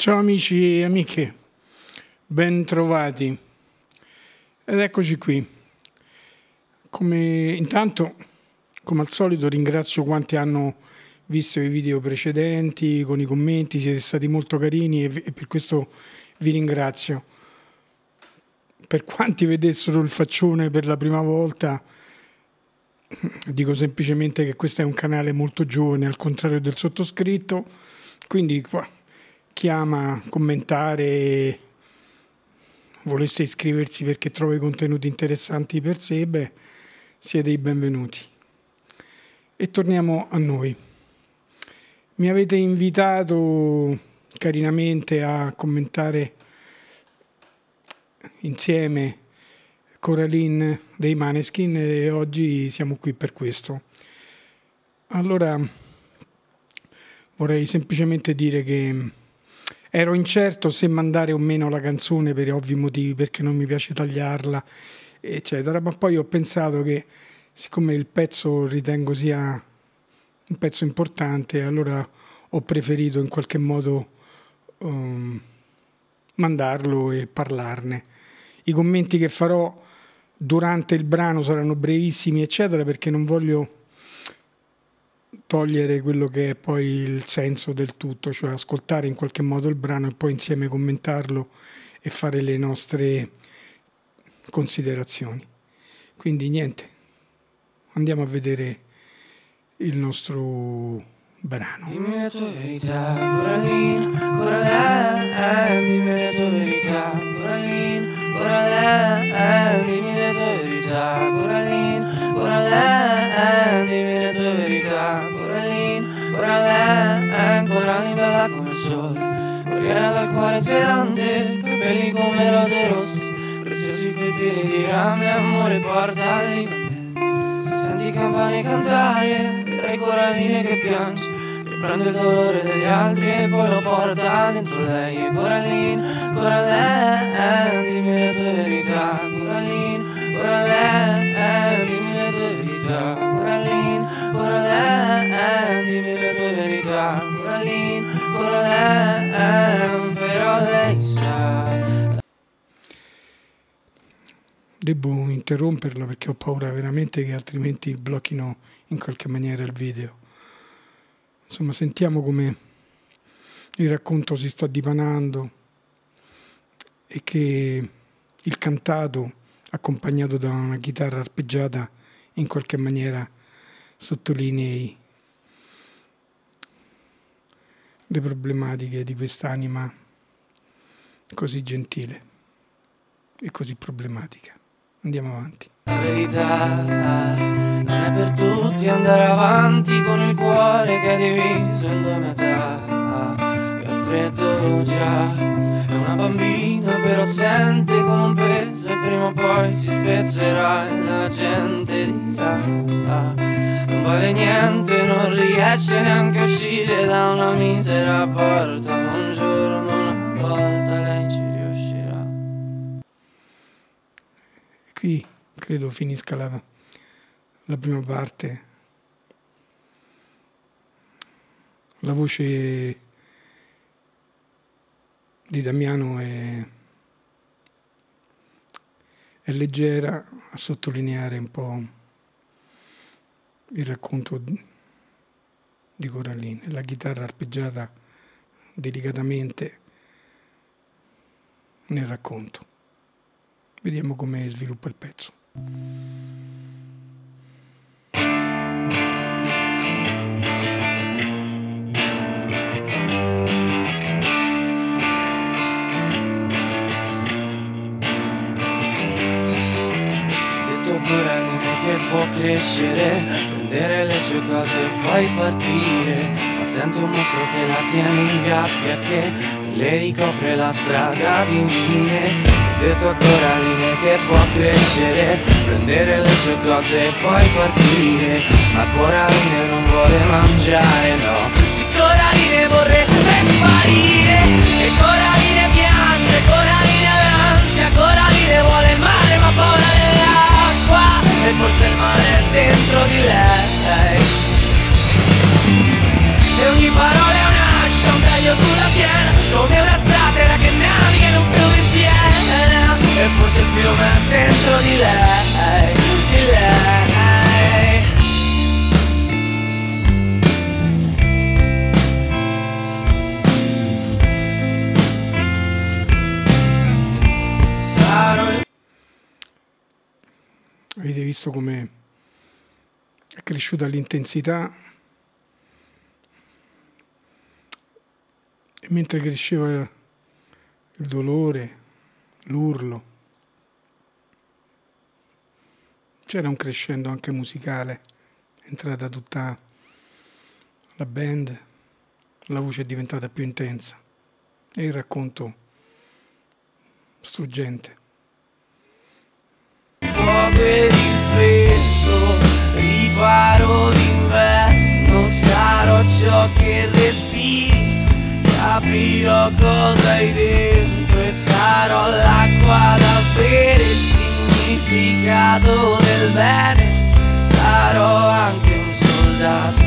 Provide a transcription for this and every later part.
Ciao amici e amiche, ben trovati ed eccoci qui. Intanto, come al solito, ringrazio quanti hanno visto i video precedenti con i commenti, siete stati molto carini e per questo vi ringrazio. Per quanti vedessero il faccione per la prima volta, dico semplicemente che questo è un canale molto giovane, al contrario del sottoscritto, quindi chi ama commentare, volesse iscriversi perché trova i contenuti interessanti per sé, siete i benvenuti. E torniamo a noi. Mi avete invitato carinamente a commentare insieme Coraline dei Måneskin e oggi siamo qui per questo. Allora, vorrei semplicemente dire che ero incerto se mandare o meno la canzone per ovvi motivi, perché non mi piace tagliarla, eccetera, ma poi ho pensato che siccome il pezzo ritengo sia un pezzo importante, allora ho preferito in qualche modo mandarlo e parlarne. I commenti che farò durante il brano saranno brevissimi, eccetera, perché non voglio togliere quello che è poi il senso del tutto, cioè ascoltare in qualche modo il brano e poi insieme commentarlo e fare le nostre considerazioni. Quindi niente, andiamo a vedere il nostro brano. Dimmi la tua verità, Coraline, Coraline, dimmi la tua verità, Coraline, Coraline, dimmi la tua verità, Coraline, Coraline, dimmi la tua verità, Coraline, Coraline, Coraline bella come il sole, corriera dal cuore zelante, capelli come rose rosse, preziosi quei fili di rame, amore portali. Se senti campane cantare, vedrai Coraline che piange, che prende il dolore degli altri e poi lo porta dentro lei. E Coraline, Coraline, dimmi la tua verità, Coraline, Coraline, dimmi la tua verità, Coraline, Coraline, dimmi la tua verità, Coraline, Coraline, però lei sa. Devo interromperla perché ho paura veramente che altrimenti blocchino in qualche maniera il video. Insomma, sentiamo come il racconto si sta dipanando e che il cantato, accompagnato da una chitarra arpeggiata, in qualche maniera sottolinei le problematiche di quest'anima così gentile e così problematica. Andiamo avanti. La verità non è per tutti andare avanti con il cuore che è diviso in due metà. Che ha freddo già, è una bambina però sente come un peso e prima o poi si spezzerà e la gente dirà non vale niente, non riesce neanche a uscire da una misera porta, ma un giorno una volta lei ci riuscirà. Qui credo finisca la prima parte. La voce di Damiano è leggera, a sottolineare un po' il racconto di Coraline. La chitarra arpeggiata delicatamente nel racconto. Vediamo come sviluppa il pezzo. Detto Coraline che può crescere, prendere le sue cose e poi partire, ma sento un mostro che la tiene in gabbia, che le ricopre la strada di mine. Detto a Coraline che può crescere, prendere le sue cose e poi partire, ma Coraline non vuole mangiare, no. Sì, Coraline vorrebbe sparire, e Coraline piange, Coraline ha l'ansia, Coraline vuole il mare ma paura dell'acqua, e forse il mare è dentro di lei. E ogni parola è un'ascia, un taglio taglio sulla piena, come una zattera che naviga in un fiume in piena. E forse il fiume è dentro di lei, di lei. Avete visto come è cresciuta l'intensità e mentre cresceva il dolore, l'urlo, c'era un crescendo anche musicale, è entrata tutta la band, la voce è diventata più intensa e il racconto struggente. Fuoco ed il freddo, riparo d'inverno, sarò ciò che respiri, capirò cosa hai dentro e sarò l'acqua da bere, il significato del bene, sarò anche un soldato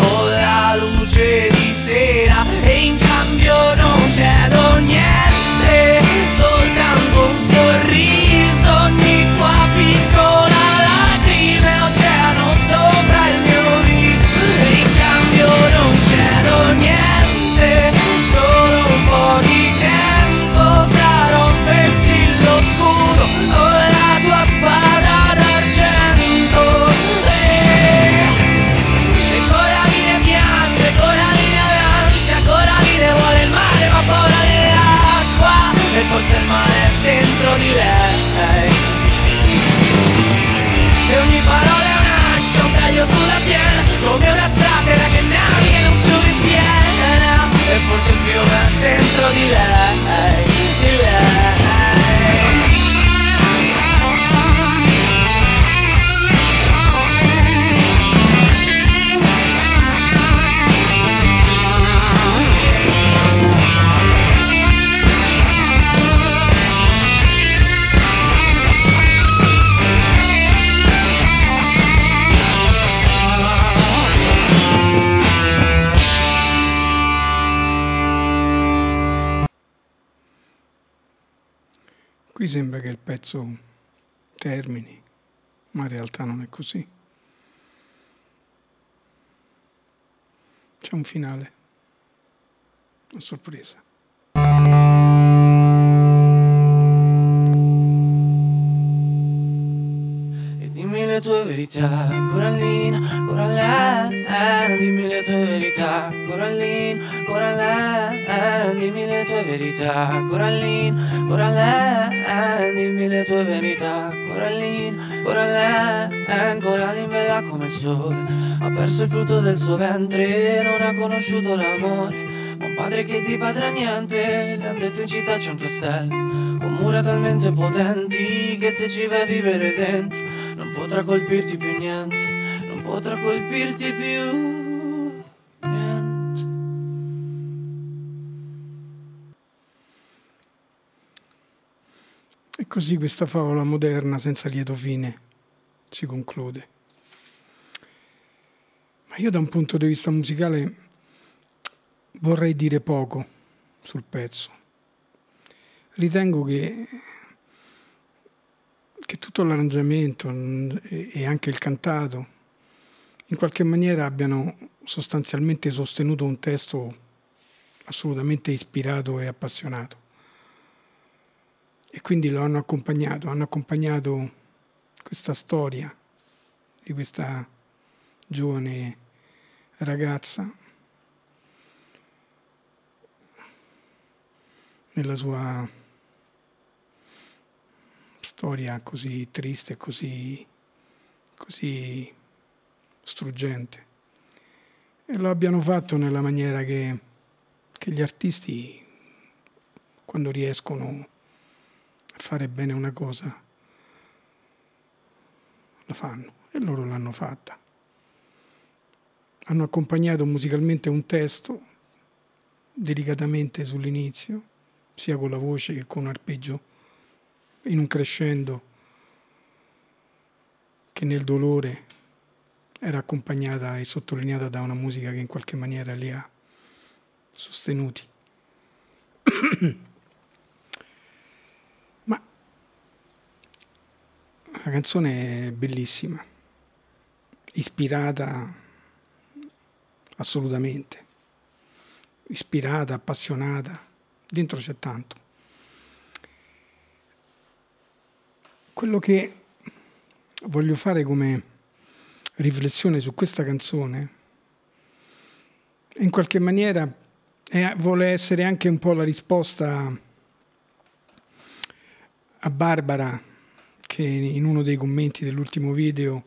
o la luce di sera e in cambio non chiedo niente, soltanto un sorriso, ogni tua piccola lacrima, oceano sopra il mio viso e in cambio non chiedo niente, solo un po' di tempo, sarò un vessillo scuro o la tua spada d'argento. E Coraline piange, Coraline lancia, Coraline vuole il mare ma paura dell'acqua e forse il mare è dentro di lei. E ogni parola è un'ascia, un taglio sulla piena, come una zattera che naviga in un fiume in piena. E forse il fiume è dentro di lei, di lei. Qui sembra che il pezzo termini, ma in realtà non è così. C'è un finale, una sorpresa. E dimmi le tue verità, Corallina, Corallina, dimmi le tue verità, Corallina, Corallina, dimmi le tue verità, Corallina, Corallina, dimmi le tue verità, Corallina, Corallina, Corallina bella come il sole, ha perso il frutto del suo ventre, non ha conosciuto l'amore, ma un padre che ti padrà niente, le han detto in città c'è un castello, con mura talmente potenti, che se ci vai a vivere dentro, non potrà colpirti più niente, non potrà colpirti più niente. E così questa favola moderna senza lieto fine si conclude. Ma io da un punto di vista musicale vorrei dire poco sul pezzo. Ritengo che tutto l'arrangiamento e anche il cantato in qualche maniera abbiano sostanzialmente sostenuto un testo assolutamente ispirato e appassionato. E quindi lo hanno accompagnato questa storia di questa giovane ragazza nella sua storia così triste, così struggente. E lo abbiano fatto nella maniera che gli artisti, quando riescono a fare bene una cosa, la fanno, e loro l'hanno fatta. Hanno accompagnato musicalmente un testo delicatamente sull'inizio, sia con la voce che con un arpeggio in un crescendo che nel dolore era accompagnata e sottolineata da una musica che in qualche maniera li ha sostenuti. Ma la canzone è bellissima, ispirata assolutamente, ispirata, appassionata, dentro c'è tanto. Quello che voglio fare come riflessione su questa canzone, in qualche maniera vuole essere anche un po' la risposta a Barbara, che in uno dei commenti dell'ultimo video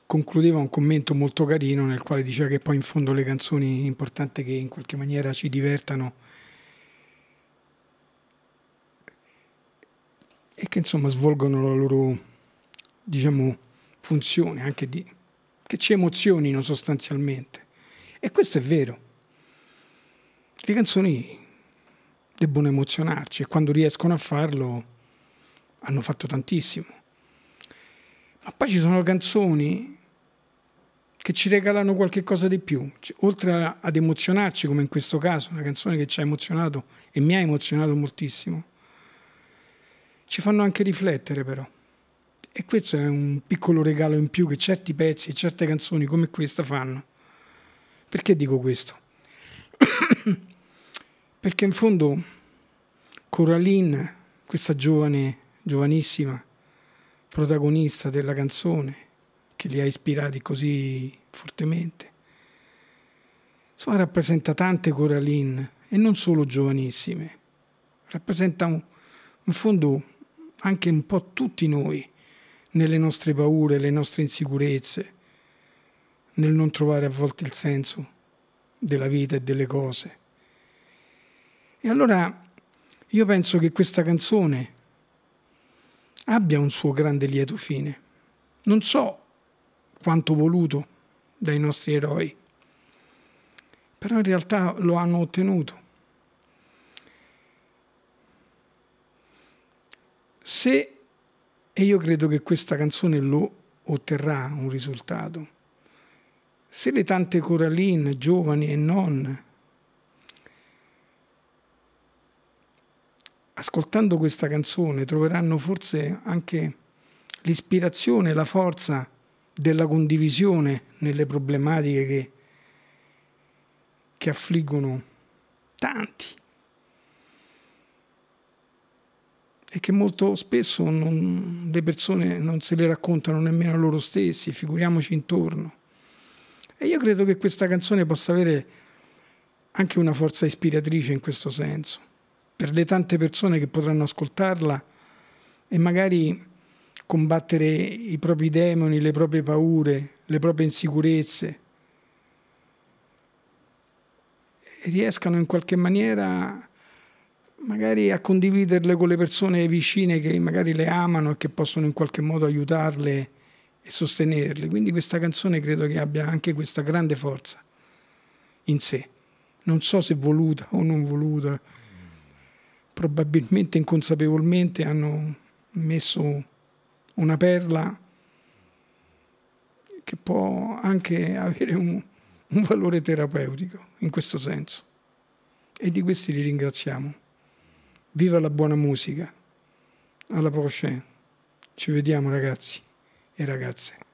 concludeva un commento molto carino nel quale diceva che poi in fondo le canzoni è importante che in qualche maniera ci divertano e che insomma svolgono la loro, diciamo, funzione, anche che ci emozionino sostanzialmente. E questo è vero. Le canzoni debbono emozionarci e quando riescono a farlo hanno fatto tantissimo. Ma poi ci sono canzoni che ci regalano qualche cosa di più, oltre ad emozionarci, come in questo caso, una canzone che ci ha emozionato e mi ha emozionato moltissimo, ci fanno anche riflettere però. E questo è un piccolo regalo in più che certi pezzi e certe canzoni come questa fanno. Perché dico questo? Perché in fondo Coraline, questa giovanissima protagonista della canzone che li ha ispirati così fortemente, insomma rappresenta tante Coraline e non solo giovanissime, rappresenta in fondo anche un po' tutti noi nelle nostre paure, le nostre insicurezze, nel non trovare a volte il senso della vita e delle cose. E allora io penso che questa canzone abbia un suo grande lieto fine. Non so quanto voluto dai nostri eroi, però in realtà lo hanno ottenuto. E io credo che questa canzone lo otterrà un risultato. Se le tante Coraline, giovani e non, ascoltando questa canzone troveranno forse anche l'ispirazione, la forza della condivisione nelle problematiche che affliggono tanti e che molto spesso le persone non se le raccontano nemmeno loro stessi, figuriamoci intorno. E io credo che questa canzone possa avere anche una forza ispiratrice in questo senso, per le tante persone che potranno ascoltarla e magari combattere i propri demoni, le proprie paure, le proprie insicurezze, e riescano in qualche maniera magari a condividerle con le persone vicine che magari le amano e che possono in qualche modo aiutarle e sostenerle. Quindi questa canzone credo che abbia anche questa grande forza in sé. Non so se voluta o non voluta, probabilmente inconsapevolmente hanno messo una perla che può anche avere un valore terapeutico in questo senso. E di questi li ringraziamo. Viva la buona musica. Alla prossima. Ci vediamo ragazzi e ragazze.